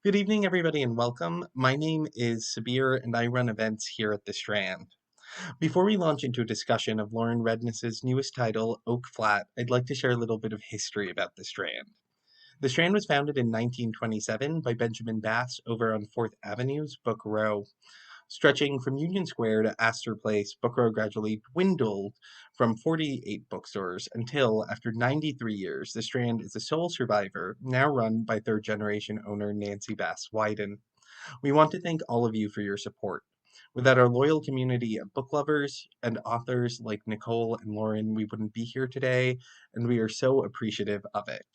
Good evening, everybody, and welcome. My name is Sabir, and I run events here at the Strand. Before we launch into a discussion of Lauren Redniss's newest title, Oak Flat, I'd like to share a little bit of history about the Strand. The Strand was founded in 1927 by Benjamin Bass over on 4th Avenue's Book Row. Stretching from Union Square to Astor Place, Book Row gradually dwindled from 48 bookstores until, after 93 years, the Strand is the sole survivor, now run by third-generation owner Nancy Bass Wyden. We want to thank all of you for your support. Without our loyal community of book lovers and authors like Nicole and Lauren, we wouldn't be here today, and we are so appreciative of it.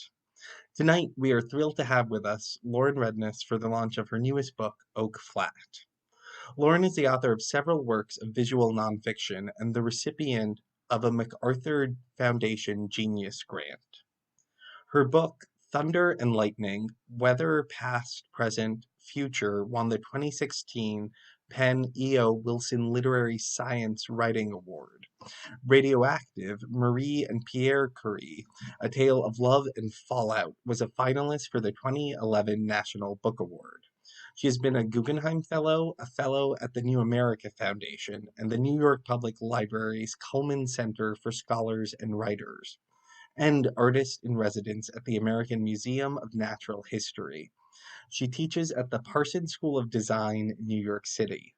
Tonight, we are thrilled to have with us Lauren Redniss for the launch of her newest book, Oak Flat. Lauren is the author of several works of visual nonfiction and the recipient of a MacArthur Foundation Genius Grant. Her book, Thunder and Lightning, Weather, Past, Present, Future, won the 2016 Penn E.O. Wilson Literary Science Writing Award. Radioactive, Marie and Pierre Curie, A Tale of Love and Fallout, was a finalist for the 2011 National Book Award. She has been a Guggenheim Fellow, a Fellow at the New America Foundation, and the New York Public Library's Cullman Center for Scholars and Writers, and Artist in Residence at the American Museum of Natural History. She teaches at the Parsons School of Design in New York City.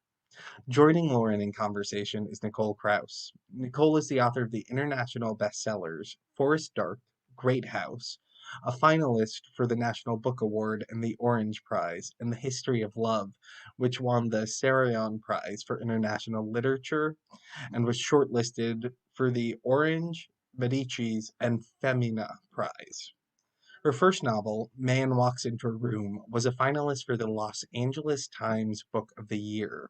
Joining Lauren in conversation is Nicole Krauss. Nicole is the author of the international bestsellers Forest Dark, Great House, a finalist for the National Book Award and the Orange Prize, and The History of Love, which won the Serene Prize for International Literature and was shortlisted for the Orange, Medici's, and Femina Prize. Her first novel, Man Walks into a Room, was a finalist for the Los Angeles Times Book of the Year.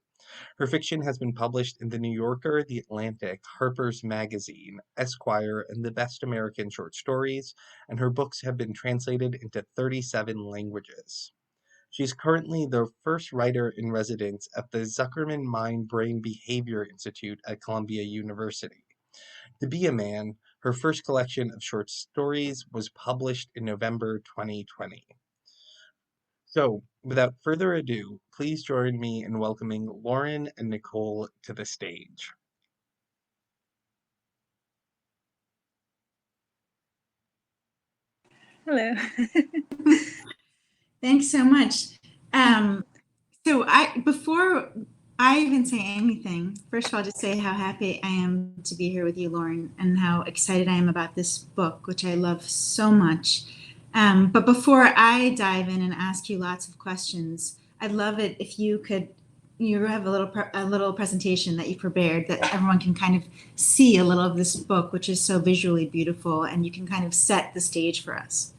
Her fiction has been published in The New Yorker, The Atlantic, Harper's Magazine, Esquire, and the Best American Short Stories, and her books have been translated into 37 languages. She's currently the first writer in residence at the Zuckerman Mind Brain Behavior Institute at Columbia University. To Be a Man, her first collection of short stories, was published in November 2020. So, without further ado, please join me in welcoming Lauren and Nicole to the stage. Hello. Thanks so much. Before I even say anything, first of all, just say how happy I am to be here with you, Lauren, and how excited I am about this book, which I love so much. But before I dive in and ask you lots of questions, I'd love it if you have a little presentation that you prepared that everyone can kind of see a little of this book, which is so visually beautiful, and you can kind of set the stage for us.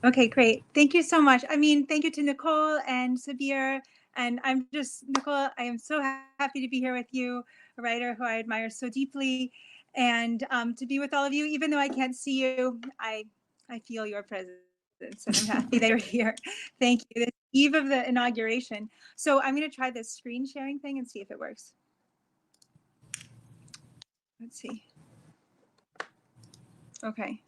Okay, great. Thank you so much. Thank you to Nicole and Sabir. And Nicole, I am so happy to be here with you, a writer who I admire so deeply, and to be with all of you, even though I can't see you, I feel your presence, and I'm happy that you're here. Thank you. This eve of the inauguration. So I'm going to try this screen sharing thing and see if it works. Let's see. Okay.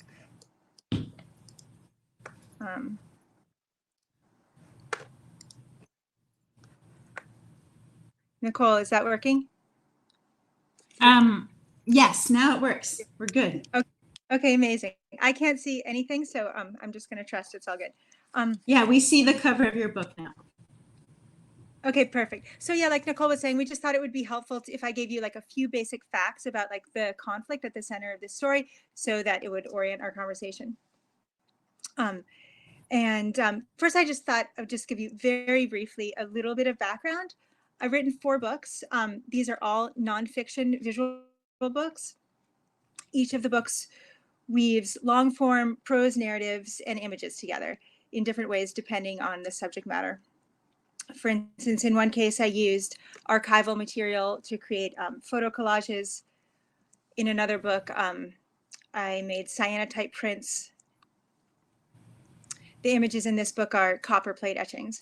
Nicole, is that working? Yes, now it works. We're good. Okay, amazing. I can't see anything, so I'm just going to trust it's all good. Yeah, we see the cover of your book now. Okay, perfect. So yeah, like Nicole was saying, we just thought it would be helpful if I gave you like a few basic facts about like the conflict at the center of this story so that it would orient our conversation. First, I just thought I would just give you very briefly a little bit of background. I've written 4 books. These are all nonfiction visual books. Each of the books weaves long form prose narratives and images together in different ways depending on the subject matter. For instance, in one case, I used archival material to create photo collages. In another book, I made cyanotype prints. The images in this book are copper plate etchings.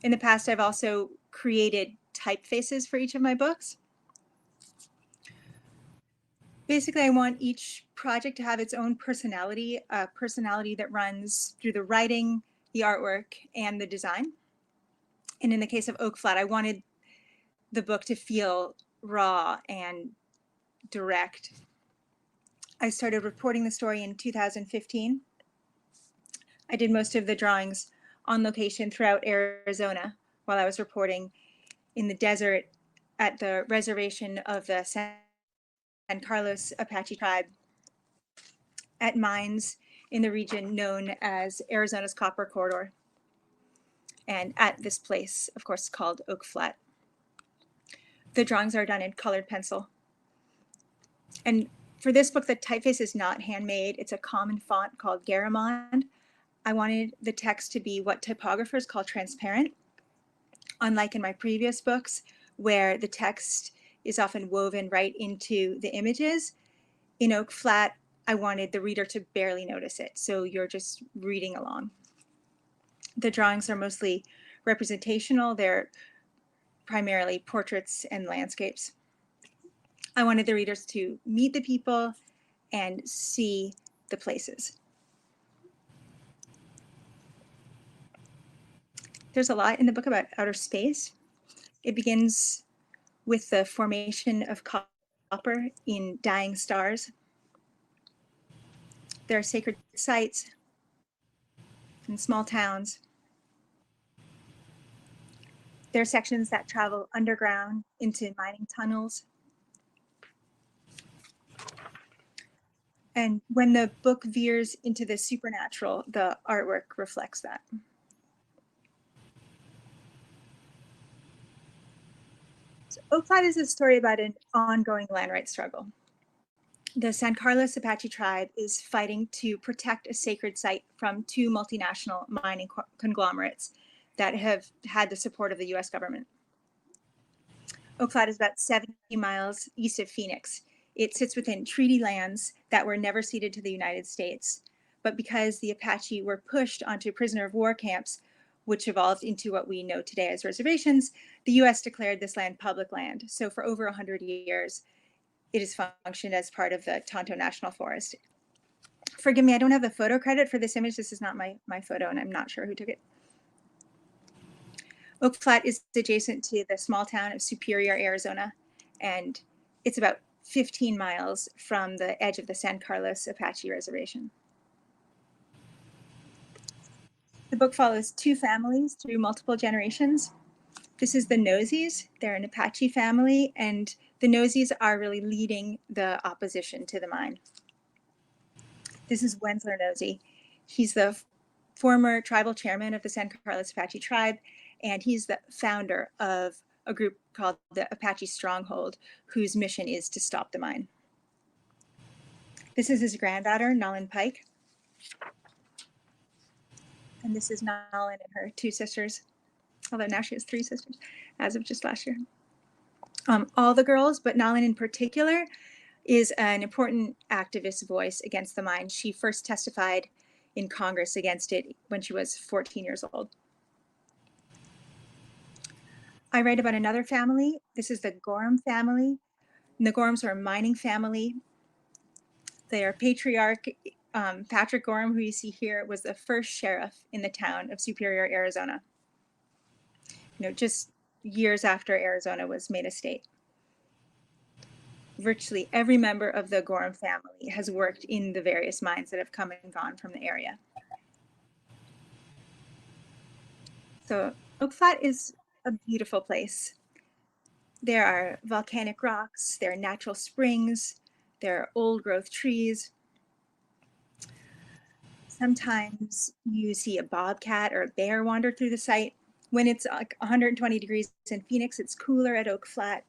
In the past, I've also created typefaces for each of my books. Basically, I want each project to have its own personality, a personality that runs through the writing, the artwork, and the design. And in the case of Oak Flat, I wanted the book to feel raw and direct. I started reporting the story in 2015. I did most of the drawings on location throughout Arizona while I was reporting in the desert at the reservation of the San Carlos Apache tribe, at mines in the region known as Arizona's Copper Corridor, and at this place, of course, called Oak Flat. The drawings are done in colored pencil. And for this book, the typeface is not handmade. It's a common font called Garamond. I wanted the text to be what typographers call transparent, unlike in my previous books, where the text is often woven right into the images. In Oak Flat, I wanted the reader to barely notice it, so you're just reading along. The drawings are mostly representational. They're primarily portraits and landscapes. I wanted the readers to meet the people and see the places. There's a lot in the book about outer space. It begins with the formation of copper in dying stars. There are sacred sites in small towns. There are sections that travel underground into mining tunnels. And when the book veers into the supernatural, the artwork reflects that. So Oak Flat is a story about an ongoing land rights struggle. The San Carlos Apache tribe is fighting to protect a sacred site from two multinational mining conglomerates that have had the support of the US government. Oak Flat is about 70 miles east of Phoenix. It sits within treaty lands that were never ceded to the United States. But because the Apache were pushed onto prisoner of war camps, which evolved into what we know today as reservations, the US declared this land public land. So for over 100 years, it has functioned as part of the Tonto National Forest. Forgive me, I don't have the photo credit for this image. This is not my photo, and I'm not sure who took it. Oak Flat is adjacent to the small town of Superior, Arizona, and it's about 15 miles from the edge of the San Carlos Apache Reservation. The book follows two families through multiple generations. This is the Nosies. They're an Apache family, and the Nosies are really leading the opposition to the mine. This is Wensler Nosy. He's the former tribal chairman of the San Carlos Apache tribe, and he's the founder of a group called the Apache Stronghold, whose mission is to stop the mine. This is his granddaughter, Nolan Pike. And this is Nolan and her two sisters, although now she has three sisters as of just last year. All the girls, but Nolan in particular, is an important activist voice against the mine. She first testified in Congress against it when she was 14 years old. I write about another family. This is the Gorham family. And the Gorhams are a mining family. Their patriarch, Patrick Gorham, who you see here, was the first sheriff in the town of Superior, Arizona. Just years after Arizona was made a state. Virtually every member of the Gorham family has worked in the various mines that have come and gone from the area. So Oak Flat is a beautiful place. There are volcanic rocks, there are natural springs, there are old growth trees. Sometimes you see a bobcat or a bear wander through the site. When it's like 120 degrees in Phoenix, it's cooler at Oak Flat.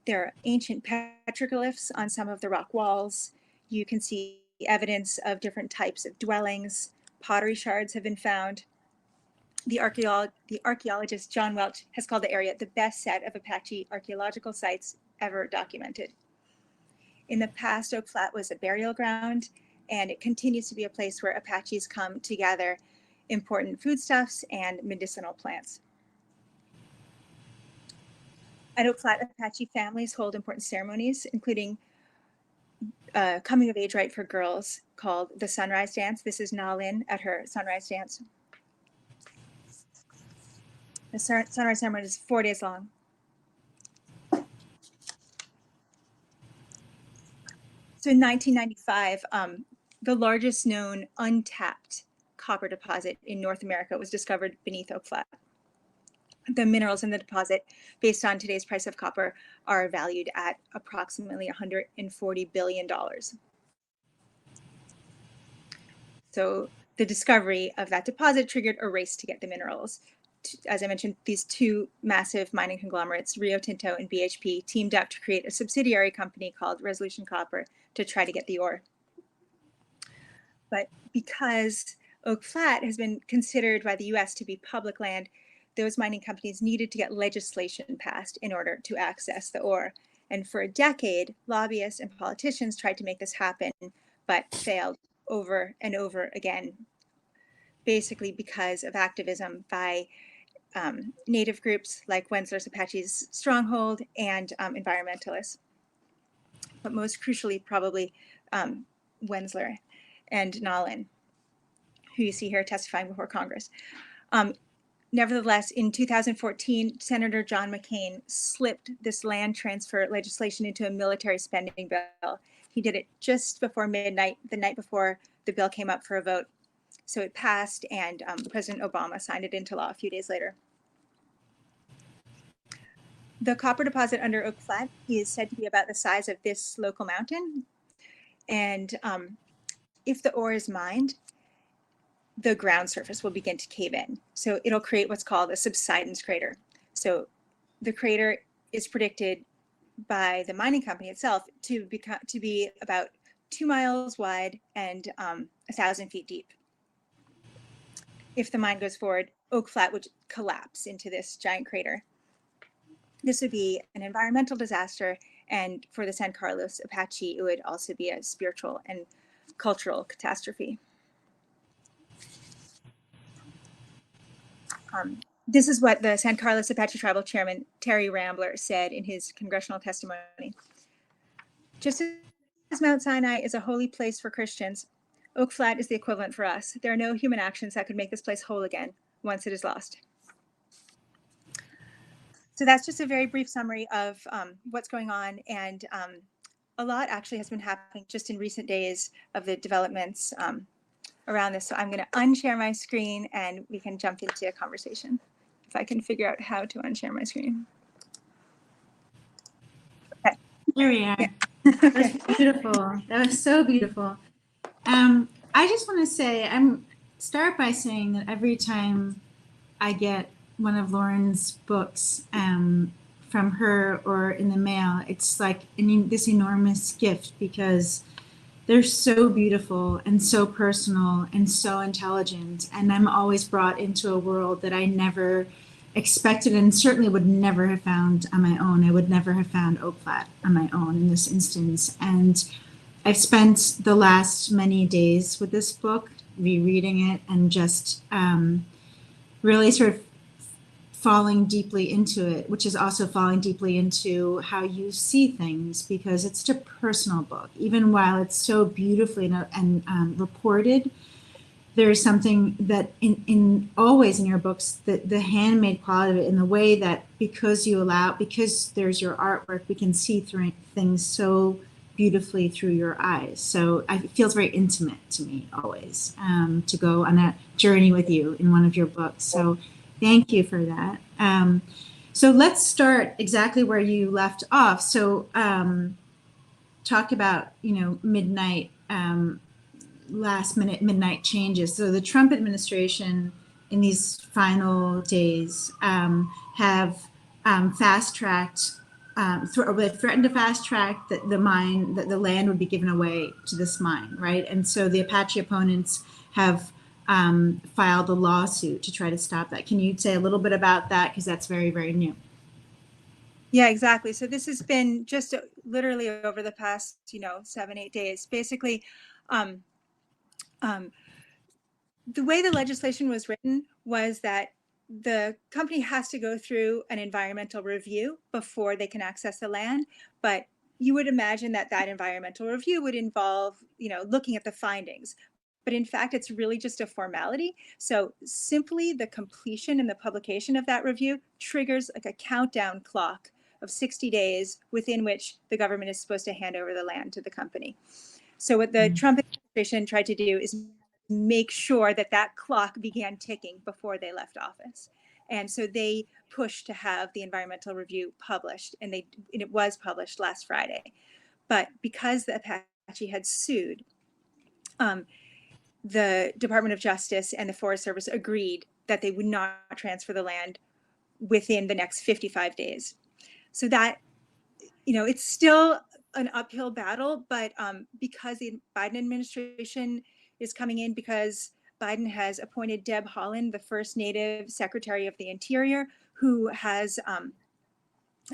There are ancient petroglyphs on some of the rock walls. You can see evidence of different types of dwellings. Pottery shards have been found. The archaeologist John Welch has called the area the best set of Apache archaeological sites ever documented. In the past, Oak Flat was a burial ground, and it continues to be a place where Apaches come to gather important foodstuffs and medicinal plants. At Oak Flat, Apache families hold important ceremonies, including coming of age rite for girls called the Sunrise Dance. This is Na Lin at her Sunrise Dance. The sunrise ceremony is 4 days long. So in 1995, the largest known untapped copper deposit in North America was discovered beneath Oak Flat. The minerals in the deposit, based on today's price of copper, are valued at approximately $140 billion. So the discovery of that deposit triggered a race to get the minerals. As I mentioned, these two massive mining conglomerates, Rio Tinto and BHP, teamed up to create a subsidiary company called Resolution Copper to try to get the ore. But because Oak Flat has been considered by the US to be public land, those mining companies needed to get legislation passed in order to access the ore. And for a decade, lobbyists and politicians tried to make this happen, but failed over and over again, basically because of activism by Native groups like Wensler's Apache's Stronghold and environmentalists. But most crucially, probably Wensler and Na Lin, who you see here testifying before Congress. Nevertheless, in 2014, Senator John McCain slipped this land transfer legislation into a military spending bill. He did it just before midnight, the night before the bill came up for a vote. So it passed, and President Obama signed it into law a few days later. The copper deposit under Oak Flat is said to be about the size of this local mountain. And if the ore is mined, the ground surface will begin to cave in. So it'll create what's called a subsidence crater. So the crater is predicted by the mining company itself to be about 2 miles wide and 1,000 feet deep. If the mine goes forward, Oak Flat would collapse into this giant crater. This would be an environmental disaster, and for the San Carlos Apache, it would also be a spiritual and cultural catastrophe. This is what the San Carlos Apache Tribal Chairman Terry Rambler said in his congressional testimony. Just as Mount Sinai is a holy place for Christians, Oak Flat is the equivalent for us. There are no human actions that could make this place whole again once it is lost. So that's just a very brief summary of what's going on, and a lot actually has been happening just in recent days of the developments around this. So I'm going to unshare my screen and we can jump into a conversation. If I can figure out how to unshare my screen. Okay. There we are. Yeah. That was beautiful. That was so beautiful. I just want to say, start by saying that every time I get one of Lauren's books from her or in the mail, it's like this enormous gift, because they're so beautiful and so personal and so intelligent. And I'm always brought into a world that I never expected and certainly would never have found on my own. I would never have found Oak Flat on my own in this instance. And I've spent the last many days with this book, rereading it and just really sort of falling deeply into it, which is also falling deeply into how you see things, because it's such a personal book. Even while it's so beautifully and reported, there's something that in always in your books, the handmade quality of it, in the way that because there's your artwork, we can see through things so beautifully through your eyes. So it feels very intimate to me always to go on that journey with you in one of your books. So thank you for that. So let's start exactly where you left off. So talk about, midnight, last minute midnight changes. So the Trump administration in these final days have fast-tracked, they threatened to fast-track that the land would be given away to this mine, right? And so the Apache opponents have filed a lawsuit to try to stop that. Can you say a little bit about that? Because that's very, very new. Yeah, exactly. So this has been just literally over the past, 7-8 days. Basically, the way the legislation was written was that the company has to go through an environmental review before they can access the land. But you would imagine that that environmental review would involve, looking at the findings. But in fact, it's really just a formality. So simply the completion and the publication of that review triggers like a countdown clock of 60 days within which the government is supposed to hand over the land to the company. So what the Trump administration tried to do is make sure that that clock began ticking before they left office. And so they pushed to have the environmental review published, and it was published last Friday. But because the Apache had sued, the Department of Justice and the Forest Service agreed that they would not transfer the land within the next 55 days. So that, it's still an uphill battle, but because the Biden administration is coming in, because Biden has appointed Deb Haaland, the first Native Secretary of the Interior, who has,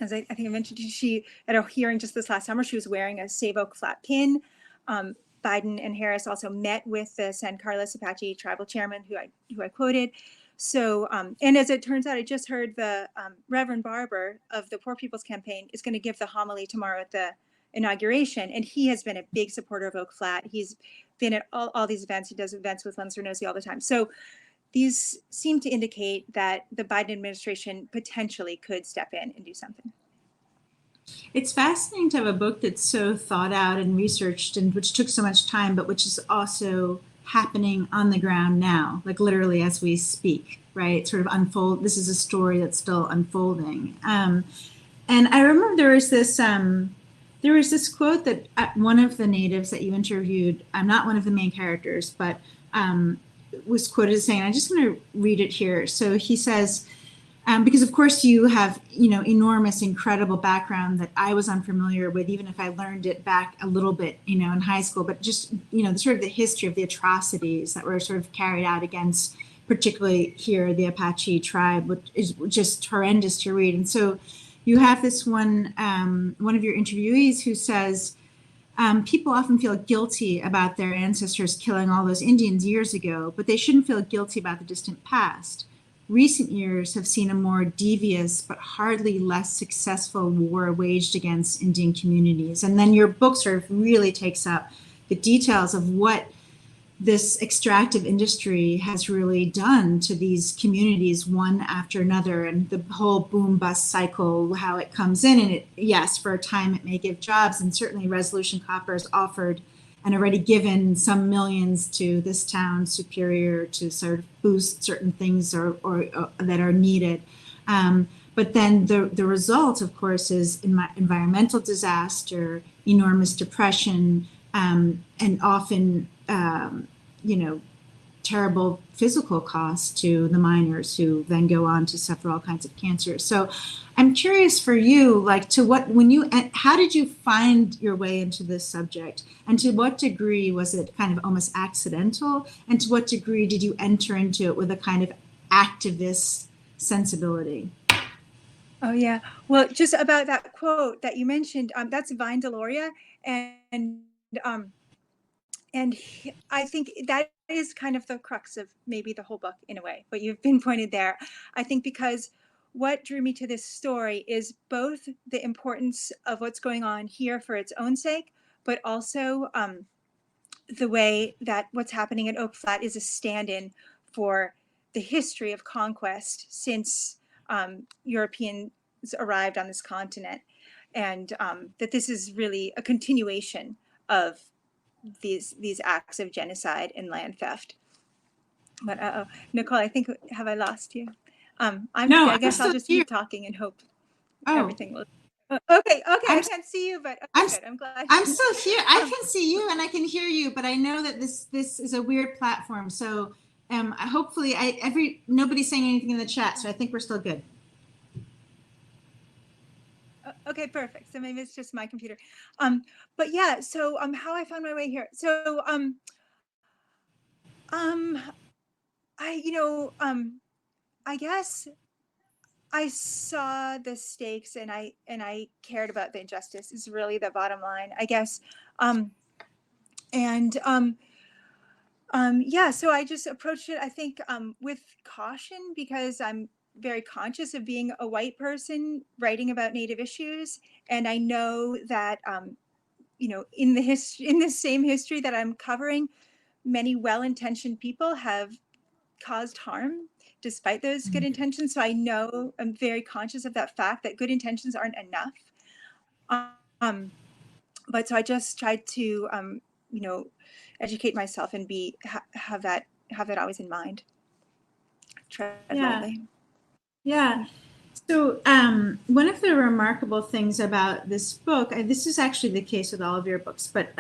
as I think I mentioned, she at a hearing just this last summer, she was wearing a Save Oak Flat pin. Biden and Harris also met with the San Carlos Apache tribal chairman, who I quoted. So, and as it turns out, I just heard the Reverend Barber of the Poor People's Campaign is going to give the homily tomorrow at the inauguration, and he has been a big supporter of Oak Flat. He's been at all these events. He does events with Len Sernosi all the time. So these seem to indicate that the Biden administration potentially could step in and do something. It's fascinating to have a book that's so thought out and researched, and which took so much time, but which is also happening on the ground now, like literally as we speak, right? Sort of unfold. This is a story that's still unfolding. And I remember there was this quote that one of the natives that you interviewed, I'm not one of the main characters, but was quoted as saying, I just want to read it here. So he says, because of course you have, enormous, incredible background that I was unfamiliar with, even if I learned it back a little bit, in high school, but just, sort of the history of the atrocities that were sort of carried out against, particularly here, the Apache tribe, which is just horrendous to read. And so you have this one of your interviewees who says, people often feel guilty about their ancestors killing all those Indians years ago, but they shouldn't feel guilty about the distant past. Recent years have seen a more devious but hardly less successful war waged against Indian communities. And then your book sort of really takes up the details of what this extractive industry has really done to these communities one after another, and the whole boom bust cycle, how it comes in. And it, yes, for a time it may give jobs, and certainly Resolution Copper has offered and already given some millions to this town, Superior, to sort of boost certain things or that are needed. But then the result, of course, is environmental disaster, enormous depression, and often, terrible physical costs to the miners, who then go on to suffer all kinds of cancers. So I'm curious for you, like, how did you find your way into this subject? And to what degree was it kind of almost accidental? And to what degree did you enter into it with a kind of activist sensibility? Oh, yeah. Well, just about that quote that you mentioned, that's Vine Deloria. And I think that is kind of the crux of maybe the whole book in a way, but you've been pointed there. I think because what drew me to this story is both the importance of what's going on here for its own sake, but also the way that what's happening at Oak Flat is a stand-in for the history of conquest since Europeans arrived on this continent, and that this is really a continuation of these acts of genocide and land theft. But Nicole, I think, have I lost you? I guess I'll just keep talking and hope everything will. Okay. I can't see you, but good. I'm glad. I'm still here. I can see you and I can hear you, but I know that this is a weird platform. So hopefully nobody's saying anything in the chat, so I think we're still good. Okay, perfect. So maybe it's just my computer. But yeah, so how I found my way here. So I guess I saw the stakes and I cared about the injustice is really the bottom line, I guess. Yeah, so I just approached it, I think, with caution, because I'm very conscious of being a white person writing about Native issues, and I know that in the same history that I'm covering, many well-intentioned people have caused harm despite those good intentions. So I know I'm very conscious of that fact that good intentions aren't enough. But so I just tried to educate myself and have that always in mind. Tread lightly. Yeah. So one of the remarkable things about this book, and this is actually the case with all of your books, but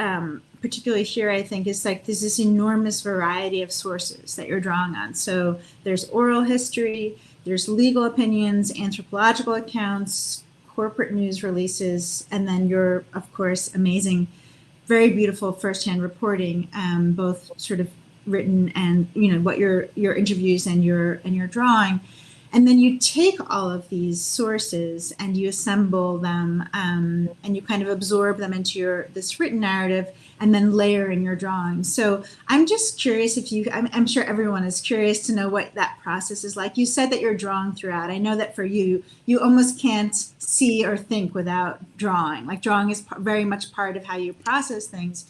particularly here, I think, is like there's this enormous variety of sources that you're drawing on. So there's oral history, there's legal opinions, anthropological accounts, corporate news releases, and then your, of course, amazing, very beautiful firsthand reporting, both sort of written and what your interviews and your drawing. And then you take all of these sources and you assemble them, and you kind of absorb them into this written narrative and then layer in your drawings. So I'm just curious if I'm sure everyone is curious to know what that process is like. You said that you're drawing throughout. I know that for you almost can't see or think without drawing. Like drawing is very much part of how you process things.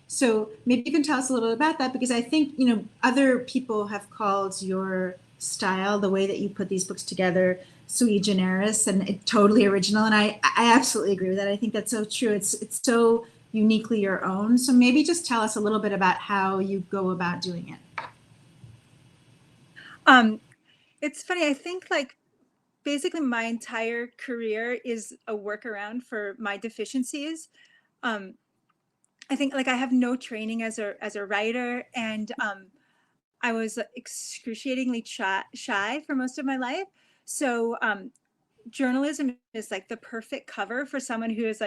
So maybe you can tell us a little about that, because I think, other people have called your style, the way that you put these books together, sui generis and totally original. And I absolutely agree with that. I think that's so true. It's so uniquely your own. So maybe just tell us a little bit about how you go about doing it. It's funny. I think basically my entire career is a workaround for my deficiencies. I think I have no training as a writer, and I was excruciatingly shy for most of my life. So journalism is the perfect cover for someone who is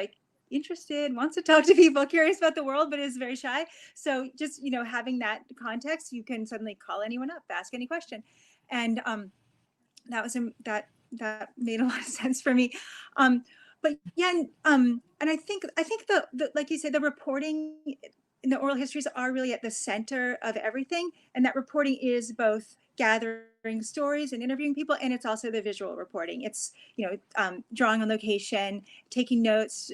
interested, wants to talk to people, curious about the world, but is very shy. So just, having that context, you can suddenly call anyone up, ask any question. And that made a lot of sense for me. But yeah, and I think the like you said, the reporting in the oral histories are really at the center of everything. And that reporting is both gathering stories and interviewing people, and it's also the visual reporting. It's drawing on location, taking notes,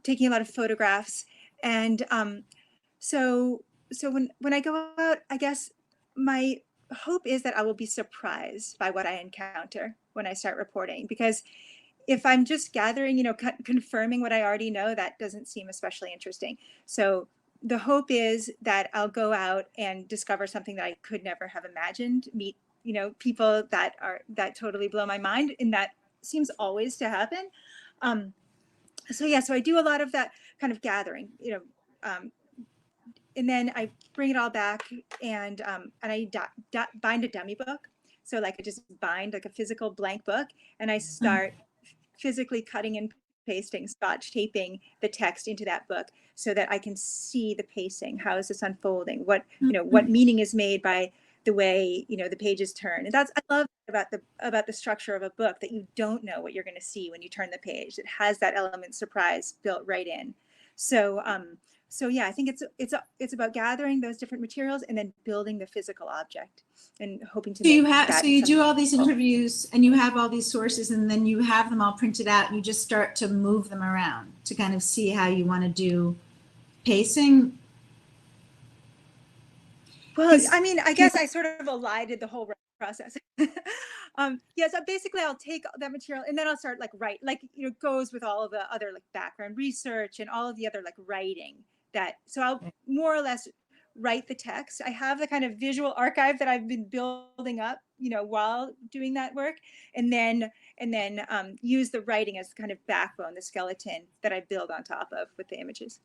taking a lot of photographs, and so when I go out, I guess my hope is that I will be surprised by what I encounter when I start reporting, because if I'm just gathering, confirming what I already know, that doesn't seem especially interesting. So the hope is that I'll go out and discover something that I could never have imagined, meet, people that totally blow my mind, and that seems always to happen. So I do a lot of that kind of gathering, and then I bring it all back, and I bind a dummy book. So I just bind a physical blank book, and I start physically cutting and pasting, scotch taping the text into that book so that I can see the pacing. How is this unfolding? What meaning is made by the way the pages turn. And I love about the structure of a book, that you don't know what you're going to see when you turn the page. It has that element surprise built right in. So I think it's about gathering those different materials and then building the physical object and hoping to. So you do all these interviews and you have all these sources, and then you have them all printed out, and you just start to move them around to kind of see how you want to do pacing. Well, I mean, I guess I sort of elided the whole process. So basically I'll take that material and then I'll start write, goes with all of the other background research and all of the other writing so I'll more or less write the text. I have the kind of visual archive that I've been building up, while doing that work, and then use the writing as kind of backbone, the skeleton that I build on top of with the images.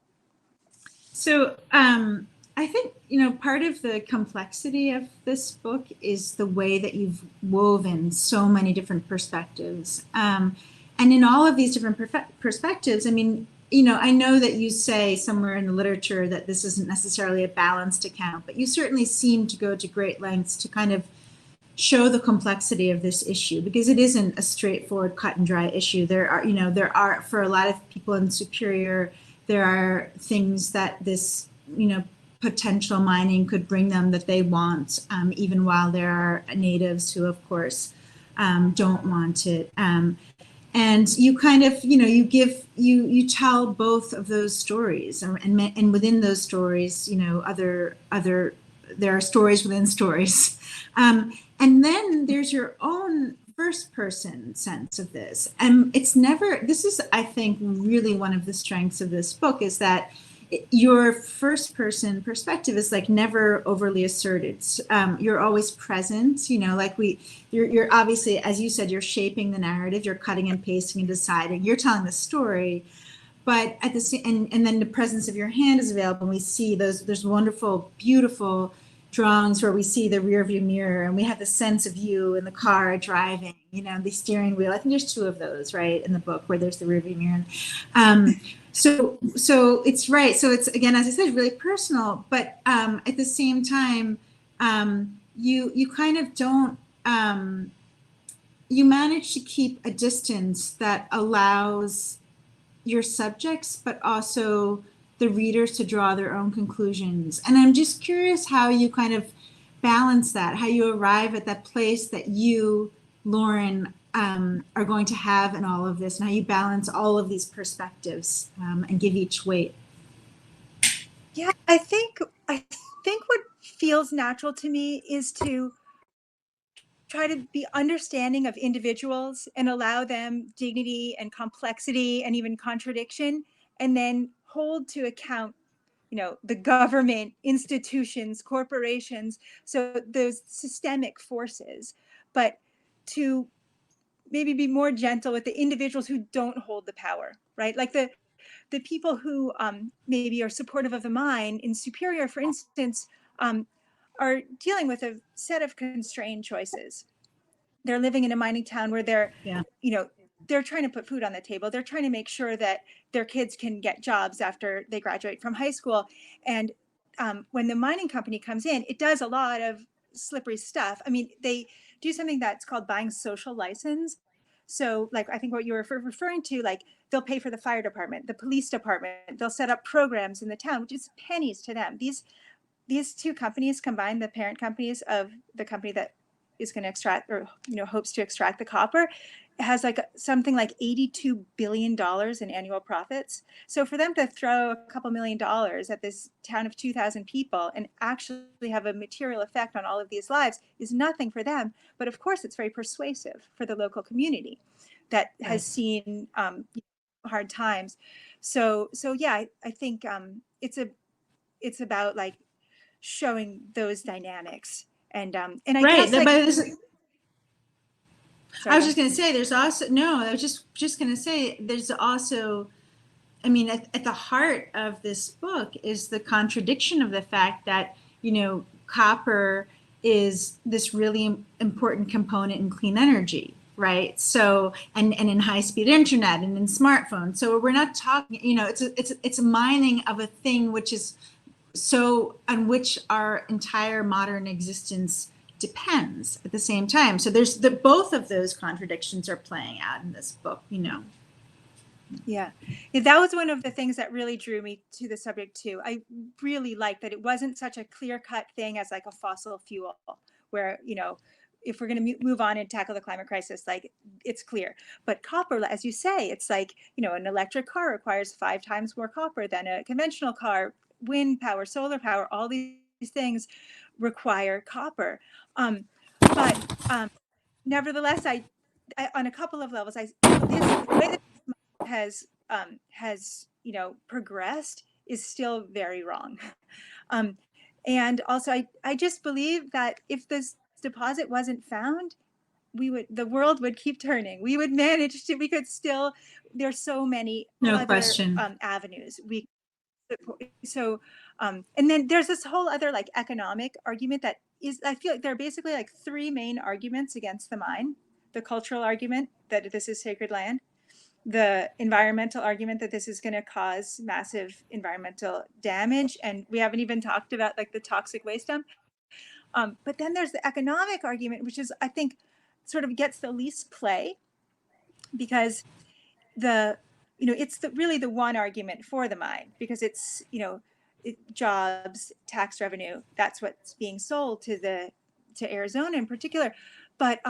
So I think, part of the complexity of this book is the way that you've woven so many different perspectives. And in all of these different perspectives, I mean, I know that you say somewhere in the literature that this isn't necessarily a balanced account, but you certainly seem to go to great lengths to kind of show the complexity of this issue, because it isn't a straightforward cut and dry issue. There are for a lot of people in Superior, there are things that this, potential mining could bring them that they want, even while there are natives who, of course, don't want it. And you kind of, you tell both of those stories, and within those stories, there are stories within stories. And then there's your own first person sense of this. And this is, I think, really one of the strengths of this book, is that your first person perspective is like never overly asserted. You're always present, you're obviously, as you said, you're shaping the narrative, you're cutting and pasting and deciding, you're telling the story, but at the same, and then the presence of your hand is available. And we see there's wonderful, beautiful drawings where we see the rear view mirror, and we have the sense of you in the car driving, the steering wheel. I think there's 2 of those, right, in the book, where there's the rear view mirror. So it's right. So it's, again, as I said, really personal, but at the same time, you kind of don't, you manage to keep a distance that allows your subjects, but also the readers to draw their own conclusions. And I'm just curious how you kind of balance that, how you arrive at that place that you, Lauren, are going to have in all of this, and how you balance all of these perspectives and give each weight. Yeah, I think what feels natural to me is to try to be understanding of individuals and allow them dignity and complexity and even contradiction, and then hold to account, the government, institutions, corporations, so those systemic forces, but to maybe be more gentle with the individuals who don't hold the power, right? Like the people who maybe are supportive of the mine in Superior, for instance, are dealing with a set of constrained choices. They're living in a mining town where they're trying to put food on the table. They're trying to make sure that their kids can get jobs after they graduate from high school. And when the mining company comes in, it does a lot of slippery stuff. I mean, they do something that's called buying social license. So like, I think what you were referring to, like they'll pay for the fire department, the police department, they'll set up programs in the town, which is pennies to them. These 2 companies combine, the parent companies of the company that is going to extract, or hopes to extract the copper, has like something like $82 billion in annual profits. So for them to throw a couple $1 million at this town of 2,000 people and actually have a material effect on all of these lives is nothing for them. But of course, it's very persuasive for the local community that has seen hard times. So yeah, I think it's about like showing those dynamics. And I right. guess, like, I was just going to say, there's also, no, I was just going to say, there's also, I mean, at the heart of this book is the contradiction of the fact that, copper is this really important component in clean energy, right? So, and in high-speed internet and in smartphones. So we're not talking, it's a mining of a thing which is so, on which our entire modern existence depends at the same time. So there's both of those contradictions are playing out in this book, Yeah, that was one of the things that really drew me to the subject too. I really liked that it wasn't such a clear-cut thing as like a fossil fuel, where, if we're going to move on and tackle the climate crisis, like it's clear. But copper, as you say, it's like, an electric car requires 5 times more copper than a conventional car. Wind power, solar power, all these things require copper. But nevertheless, I on a couple of levels, the way that has progressed is still very wrong. And also, I just believe that if this deposit wasn't found, the world would keep turning. We would manage to. We could still. There's so many other question. Avenues. And then there's this whole other like economic argument that is. I feel like there are basically like 3 main arguments against the mine: the cultural argument that this is sacred land, the environmental argument that this is going to cause massive environmental damage, and we haven't even talked about like the toxic waste dump. But then there's the economic argument, which is, I think, sort of gets the least play, because it's really the one argument for the mine, because it's jobs, tax revenue. That's what's being sold to Arizona in particular. But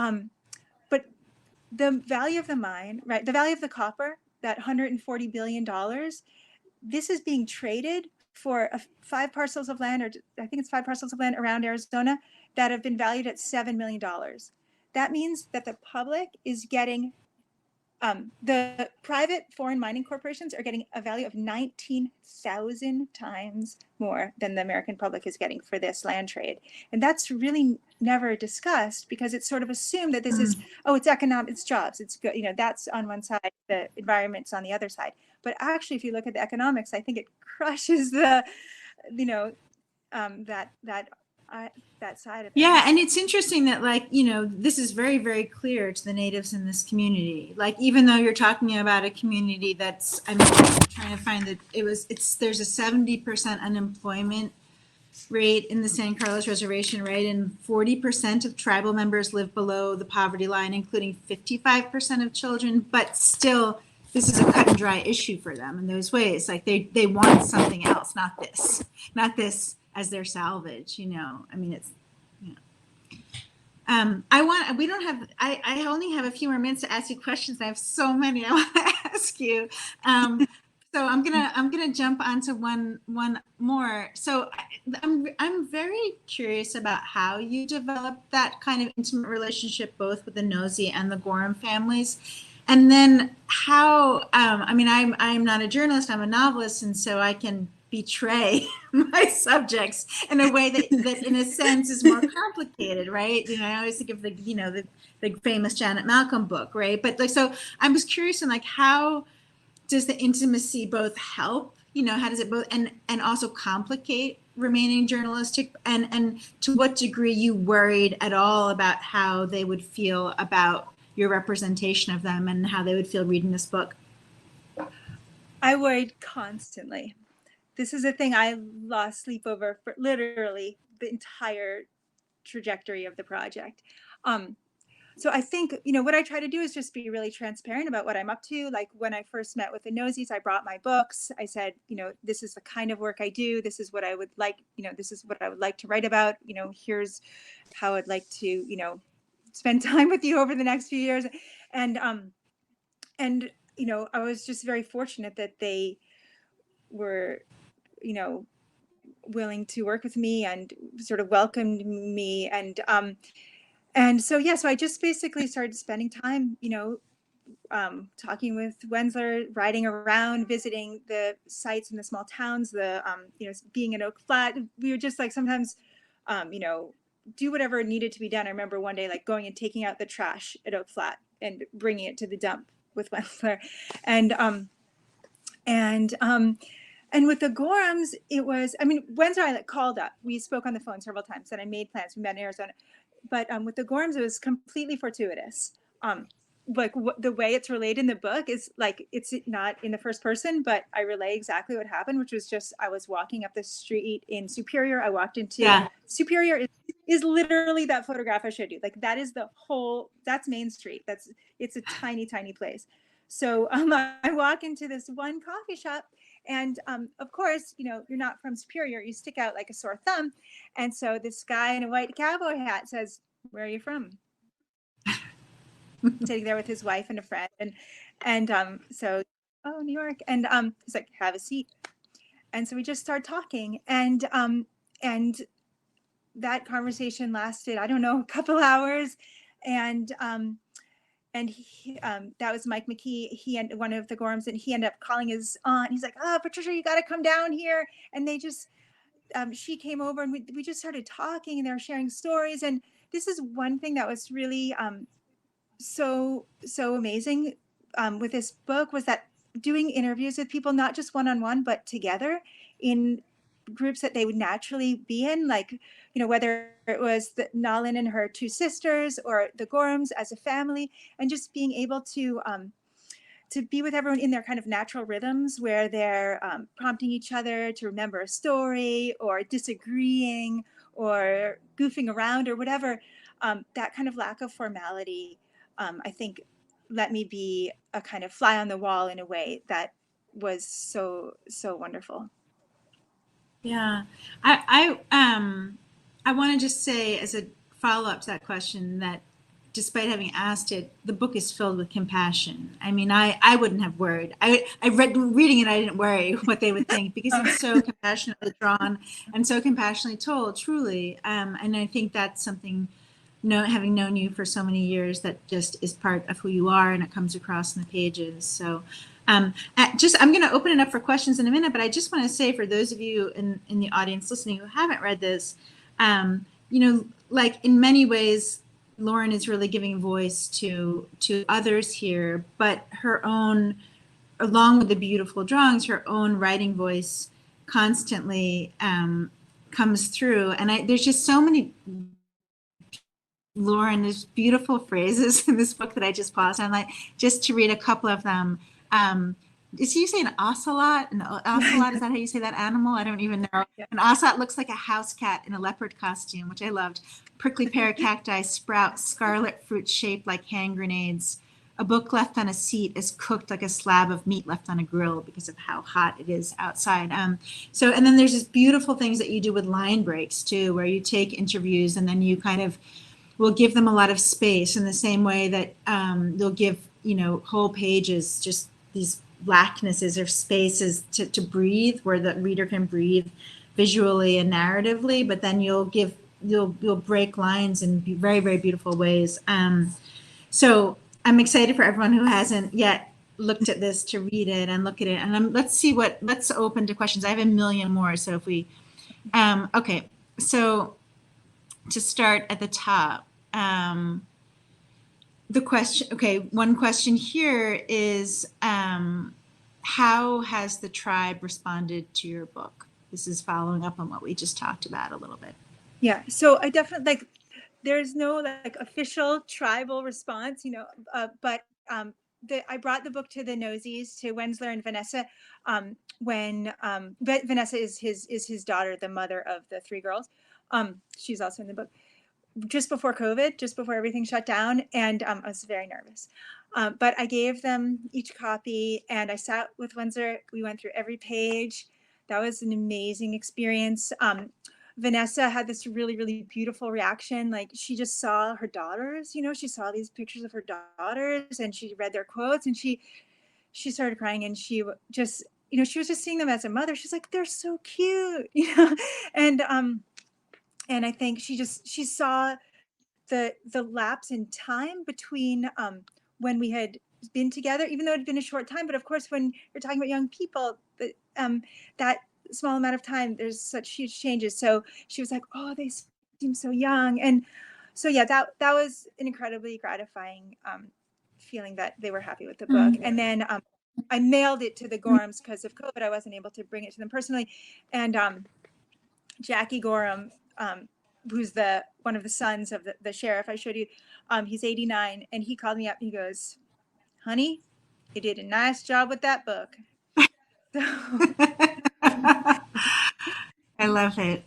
the value of the mine, right? The value of the copper, that $140 billion, this is being traded for 5 parcels of land, or I think it's 5 parcels of land around Arizona that have been valued at $7 million. That means that the public is getting, the private foreign mining corporations are getting a value of 19,000 times more than the American public is getting for this land trade. And that's really never discussed, because it's sort of assumed that this is, oh, it's economic, it's jobs, it's good, that's on one side, the environment's on the other side. But actually, if you look at the economics, I think it crushes the, that side of it. Yeah, and it's interesting that, like, this is very, very clear to the natives in this community. Like, even though you're talking about a community that's, I'm trying to find that there's a 70% unemployment rate in the San Carlos Reservation, right? And 40% of tribal members live below the poverty line, including 55% of children. But still, this is a cut and dry issue for them in those ways. Like, they want something else, not this as their salvage. I mean, it's. I only have a few more minutes to ask you questions. I have so many I want to ask you. So I'm gonna jump onto one more. So I'm very curious about how you developed that kind of intimate relationship, both with the Nosy and the Gorham families, and then how. I'm not a journalist. I'm a novelist, and so I can betray my subjects in a way that in a sense is more complicated, right? I always think of the famous Janet Malcolm book, right? But so I was curious in how does the intimacy both help, how does it both and also complicate remaining journalistic, and to what degree you worried at all about how they would feel about your representation of them and how they would feel reading this book? I worried constantly. This is a thing I lost sleep over for literally the entire trajectory of the project. So I think, what I try to do is just be really transparent about what I'm up to. Like, when I first met with the Nosies, I brought my books. I said, this is the kind of work I do. This is what I would like, this is what I would like to write about. Here's how I'd like to, spend time with you over the next few years. And I was just very fortunate that they were, willing to work with me and sort of welcomed me. And so I just basically started spending time, talking with Wensler, riding around, visiting the sites in the small towns, being in Oak Flat. We would just sometimes, do whatever needed to be done. I remember one day going and taking out the trash at Oak Flat and bringing it to the dump with Wensler. And with the Gorhams, it was, Wensler I called up. We spoke on the phone several times, and I made plans. We met in Arizona. But with the Gorhams, it was completely fortuitous. The way it's relayed in the book is it's not in the first person, but I relay exactly what happened, which was just, I was walking up the street in Superior. I walked into Superior is literally that photograph I showed you. That is that's Main Street. It's a tiny, tiny place. So I walk into this one coffee shop, and of course, you're not from Superior. You stick out like a sore thumb. And so this guy in a white cowboy hat says, "Where are you from?" Sitting there with his wife and a friend. So, "Oh, New York." And he's like, "Have a seat." And so we just started talking. And that conversation lasted, I don't know, a couple hours. And he, that was Mike McKee. He and one of the Gorhams, and he ended up calling his aunt. He's like, "Oh, Patricia, you got to come down here." And they just, she came over, and we just started talking, and they were sharing stories. And this is one thing that was really so amazing with this book, was that doing interviews with people, not just one-on-one, but together in groups that they would naturally be in, whether it was Nalin and her 2 sisters, or the Gorhams as a family, and just being able to be with everyone in their kind of natural rhythms, where they're prompting each other to remember a story, or disagreeing, or goofing around, or whatever. That kind of lack of formality, I think, let me be a kind of fly on the wall in a way that was so wonderful. Yeah, I want to just say as a follow up to that question that despite having asked it, the book is filled with compassion. I mean, I wouldn't have worried. I read reading it, I didn't worry what they would think because it's so compassionately drawn and so compassionately told, truly. And I think that's something, having known you for so many years, that just is part of who you are and it comes across in the pages. So I'm going to open it up for questions in a minute, but I just want to say for those of you in the audience listening who haven't read this, like in many ways, Lauren is really giving voice to others here, but her own, along with the beautiful drawings, her own writing voice constantly comes through. And there's just so many, Lauren, there's beautiful phrases in this book that I just paused on, like just to read a couple of them. Is you say an ocelot? An ocelot, is that how you say that animal? I don't even know. Yeah. An ocelot looks like a house cat in a leopard costume, which I loved. Prickly pear cacti sprout scarlet fruit shaped like hand grenades. A book left on a seat is cooked like a slab of meat left on a grill because of how hot it is outside. And then there's just beautiful things that you do with line breaks too, where you take interviews and then you kind of will give them a lot of space in the same way that they'll give, whole pages, just these blacknesses or spaces to breathe, where the reader can breathe visually and narratively, but then you'll break lines in very, very beautiful ways. So I'm excited for everyone who hasn't yet looked at this to read it and look at it. And let's open to questions. I have a million more. So if we, okay. So to start at the top, the question, one question here is, how has the tribe responded to your book? This is following up on what we just talked about a little bit. Yeah, so I definitely, there's no official tribal response, but I brought the book to the Nosies, to Wensler and Vanessa, when Vanessa is his daughter, the mother of the three girls. She's also in the book. Just before COVID, just before everything shut down, and I was very nervous. But I gave them each copy, and I sat with Wensler. We went through every page. That was an amazing experience. Vanessa had this really, really beautiful reaction. Like, she just saw her daughters, she saw these pictures of her daughters and she read their quotes, and she started crying, and she just, she was just seeing them as a mother. She's like, they're so cute, and I think she saw the lapse in time between when we had been together, even though it had been a short time. But of course, when you're talking about young people, that small amount of time, there's such huge changes. So she was like, oh, they seem so young. And so, yeah, that was an incredibly gratifying feeling that they were happy with the book. And then I mailed it to the Gorhams because of COVID. I wasn't able to bring it to them personally. And Jackie Gorham, who's one of the sons of the sheriff I showed you, he's 89, and he called me up and he goes, honey, you did a nice job with that book. I love it.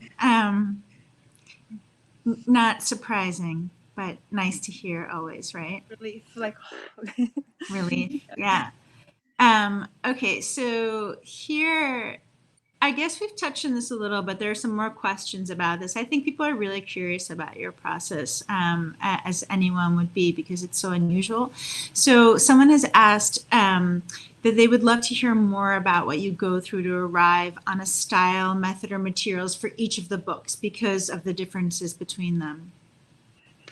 Not surprising, but nice to hear always, right? Relief, Relief, yeah. Okay, so here, I guess we've touched on this a little, but there are some more questions about this. I think people are really curious about your process, as anyone would be, because it's so unusual. So someone has asked that they would love to hear more about what you go through to arrive on a style, method, or materials for each of the books because of the differences between them.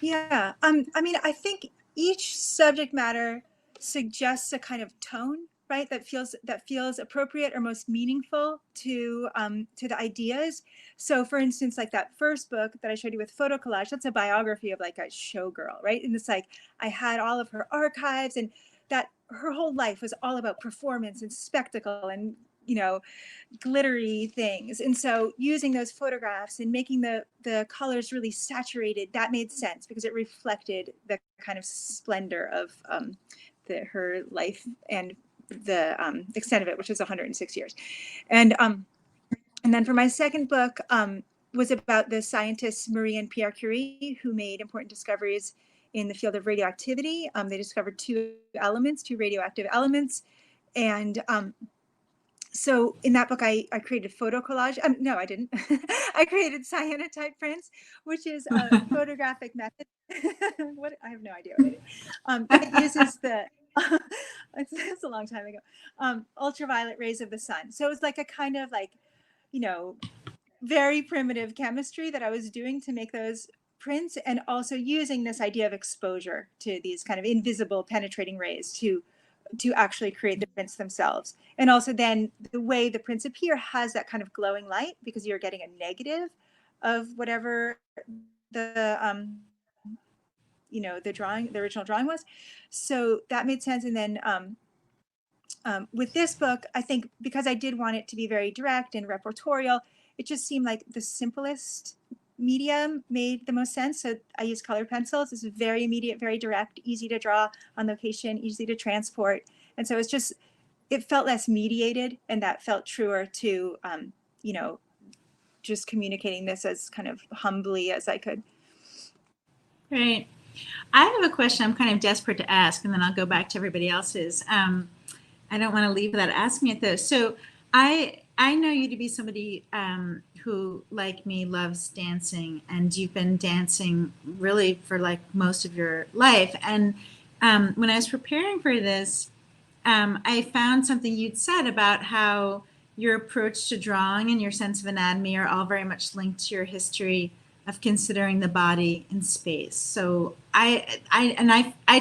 Yeah, I mean, I think each subject matter suggests a kind of tone, right, that feels appropriate or most meaningful to the ideas. So for instance, like that first book that I showed you with photo collage, that's a biography of like a showgirl, right? And it's like, I had all of her archives, and that her whole life was all about performance and spectacle and glittery things. And so using those photographs and making the colors really saturated, that made sense because it reflected the kind of splendor of her life and the extent of it, which is 106 years. And then for my second book, was about the scientists Marie and Pierre Curie, who made important discoveries in the field of radioactivity. They discovered two radioactive elements, and So in that book, I created photo collage. No, I didn't. I created cyanotype prints, which is a photographic method. What, I have no idea what I did. It uses the, it's a long time ago, ultraviolet rays of the sun. So it's like a kind of like, you know, very primitive chemistry that I was doing to make those prints, and also using this idea of exposure to these kind of invisible penetrating rays to actually create the prints themselves. And also then the way the prints appear has that kind of glowing light, because you're getting a negative of whatever the the original drawing was. So that made sense. And then with this book, I think because I did want it to be very direct and reportorial, it just seemed like the simplest medium made the most sense. So I use colored pencils. This is very immediate, very direct, easy to draw on location, easy to transport. And so it felt less mediated, and that felt truer to, just communicating this as kind of humbly as I could. Great. I have a question I'm kind of desperate to ask, and then I'll go back to everybody else's. I don't want to leave without asking it though. So I know you to be somebody who, like me, loves dancing, and you've been dancing really for like most of your life. And when I was preparing for this, I found something you'd said about how your approach to drawing and your sense of anatomy are all very much linked to your history of considering the body in space. So I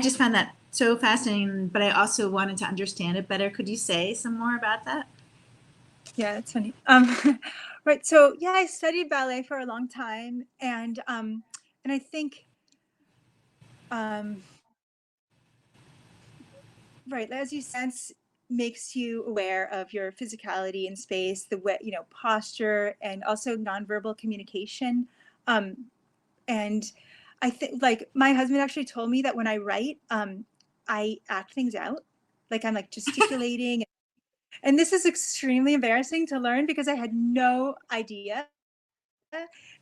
just found that so fascinating, but I also wanted to understand it better. Could you say some more about that? Yeah, that's funny. Right. So yeah, I studied ballet for a long time, and I think right, as you sense, makes you aware of your physicality in space, the way, posture, and also nonverbal communication. And I think, like, my husband actually told me that when I write, I act things out. Like, I'm like gesticulating. And this is extremely embarrassing to learn because I had no idea.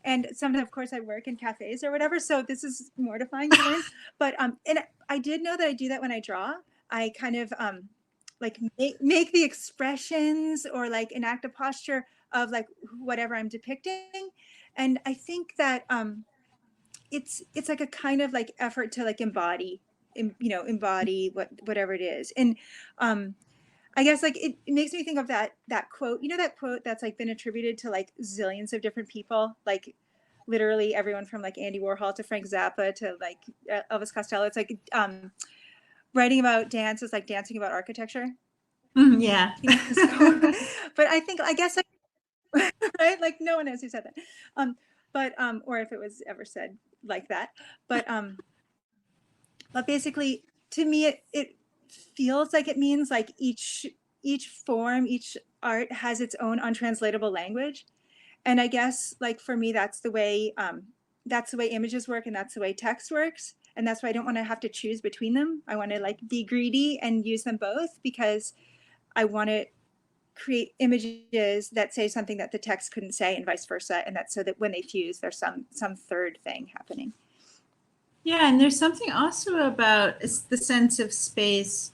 And sometimes, of course, I work in cafes or whatever, so this is mortifying to learn. But and I did know that I do that when I draw. I kind of like make the expressions, or like enact a posture of like whatever I'm depicting. And I think that it's like a kind of like effort to like embody whatever it is. And I guess like it makes me think of that quote, that quote that's like been attributed to like zillions of different people, like literally everyone from like Andy Warhol to Frank Zappa to like Elvis Costello. It's like writing about dance is like dancing about architecture. Yeah. But I guess like, right, like no one knows who said that. But or if it was ever said like that. But basically, to me, it feels like it means like each form, each art has its own untranslatable language. And I guess like for me, that's the way images work, and that's the way text works. And that's why I don't want to have to choose between them. I want to like be greedy and use them both, because I want to create images that say something that the text couldn't say, and vice versa. And that's so that when they fuse, there's some third thing happening. Yeah, and there's something also about the sense of space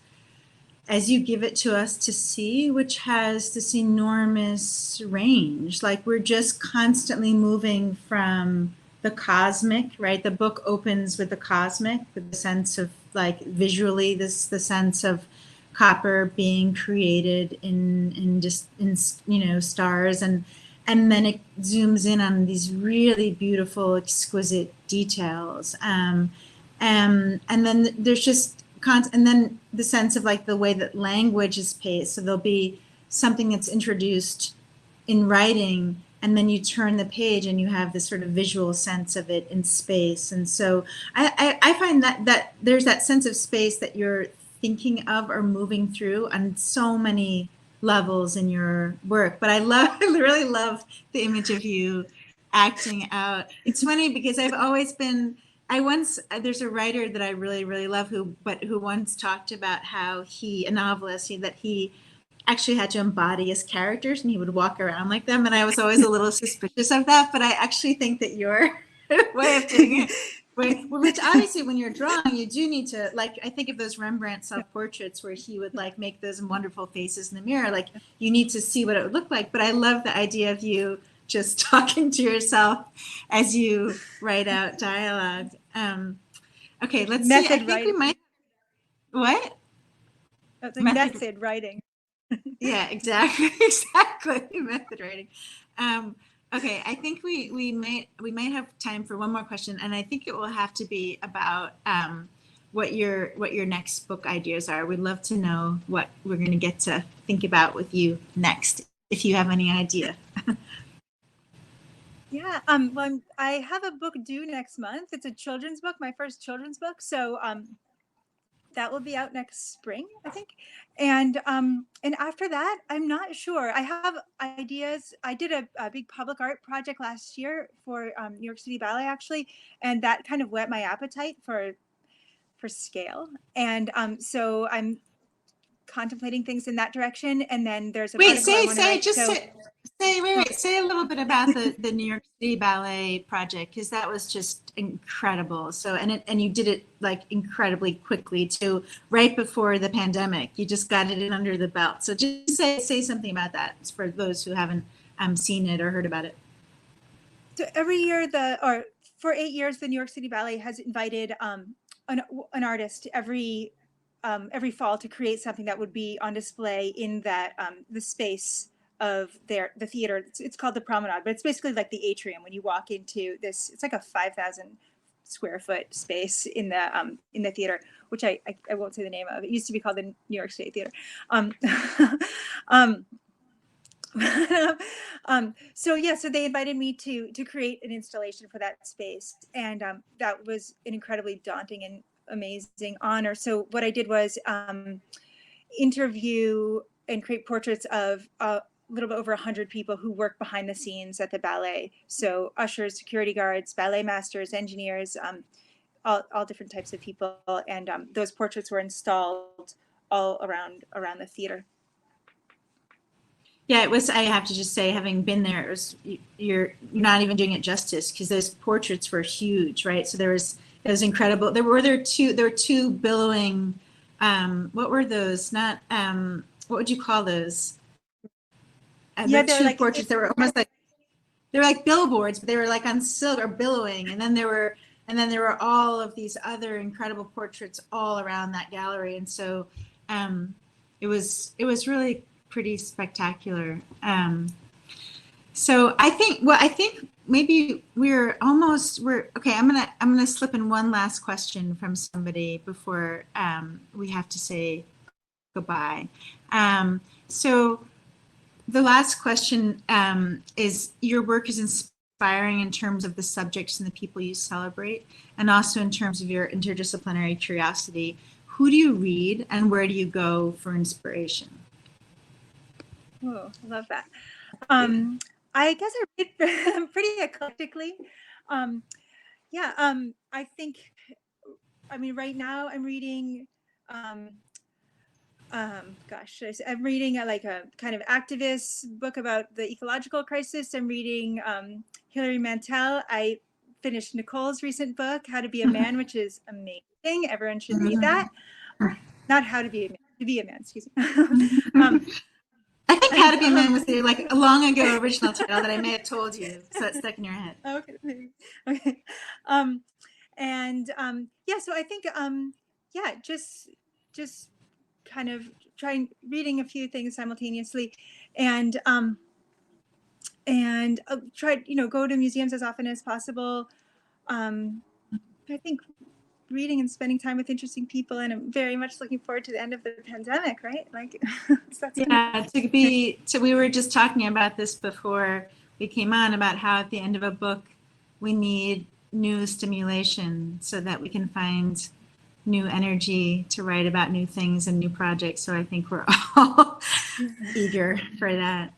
as you give it to us to see, which has this enormous range. Like we're just constantly moving from the cosmic, right? The book opens with the cosmic, with the sense of like visually the sense of copper being created in stars, and then it zooms in on these really beautiful, exquisite details. And then there's just and then the sense of like the way that language is paced. So there'll be something that's introduced in writing, and then you turn the page and you have this sort of visual sense of it in space. And so I find that there's that sense of space that you're thinking of or moving through on so many levels in your work. But I really love the image of you acting out. It's funny because I've always been, there's a writer that I really, really love who once talked about how a novelist, that he actually had to embody his characters and he would walk around like them. And I was always a little suspicious of that, but I actually think that your way of doing it Right. Well, which obviously when you're drawing, you do need to, like, I think of those Rembrandt self-portraits where he would like make those wonderful faces in the mirror. Like you need to see what it would look like. But I love the idea of you just talking to yourself as you write out dialogue. Okay, let's see. I Method think writing. we might. What? That's like method writing. Yeah, exactly. Exactly. Method writing. Okay, I think we might have time for one more question, and I think it will have to be about what your next book ideas are. We'd love to know what we're going to get to think about with you next, if you have any idea. Yeah. Well, I have a book due next month. It's a children's book, my first children's book. So that will be out next spring, I think. And after that, I'm not sure. I have ideas. I did a big public art project last year for New York City Ballet, actually, and that kind of whet my appetite for scale. And so I'm contemplating things in that direction. And then there's an article I want to write. Say a little bit about the New York City Ballet project, because that was just incredible. So and you did it like incredibly quickly too, right before the pandemic. You just got it in under the belt. So just say something about that for those who haven't seen it or heard about it. So every year, for 8 years, the New York City Ballet has invited an artist every fall to create something that would be on display in that the space of the theater. It's called the Promenade, but it's basically like the atrium when you walk into this. It's like a 5,000 square foot space in the theater, which I won't say the name of. It used to be called the New York State Theater. So they invited me to create an installation for that space, and that was an incredibly daunting and amazing honor. So what I did was interview and create portraits of a little bit over 100 people who work behind the scenes at the ballet. So ushers, security guards, ballet masters, engineers, all different types of people. And those portraits were installed all around the theater. Yeah, it was. I have to just say, having been there, it was, you're not even doing it justice, because those portraits were huge, right? So it was incredible. There were two billowing. What were those? Not what would you call those? Yeah, the two like, portraits that were almost like they were like billboards, but they were like on silver billowing, and then there were all of these other incredible portraits all around that gallery, and so it was really pretty spectacular. So I think maybe we're okay. I'm gonna slip in one last question from somebody before we have to say goodbye. So the last question is: your work is inspiring in terms of the subjects and the people you celebrate, and also in terms of your interdisciplinary curiosity. Who do you read, and where do you go for inspiration? Oh, I love that. I guess I read pretty eclectically. I think, right now I'm reading, I'm reading a kind of activist book about the ecological crisis. I'm reading Hilary Mantel. I finished Nicole's recent book, How to Be a Man, which is amazing. Everyone should read that. Not How to Be a Man, to Be a Man, excuse me. I think How to Be a Man was the a long ago original title that I may have told you, so it's stuck in your head. Okay. So I think just kind of trying reading a few things simultaneously, and try go to museums as often as possible. I think reading and spending time with interesting people, and I'm very much looking forward to the end of the pandemic, right? We were just talking about this before we came on, about how at the end of a book we need new stimulation so that we can find new energy to write about new things and new projects. So I think we're all eager for that.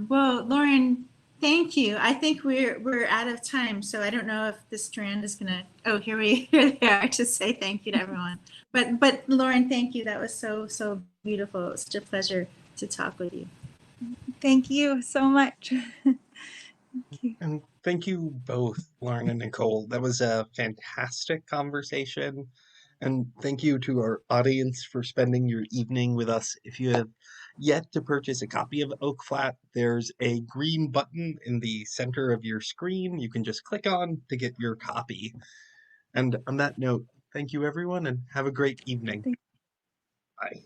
Well, Lauren, thank you. I think we're out of time, so I don't know if the Strand is gonna. Oh, here they are to say thank you to everyone. But Lauren, thank you. That was so beautiful. It was such a pleasure to talk with you. Thank you so much. Thank you. And Thank you both, Lauren and Nicole. That was a fantastic conversation. And thank you to our audience for spending your evening with us. If you have yet to purchase a copy of Oak Flat, there's a green button in the center of your screen you can just click on to get your copy. And on that note, thank you everyone and have a great evening. Thank Bye.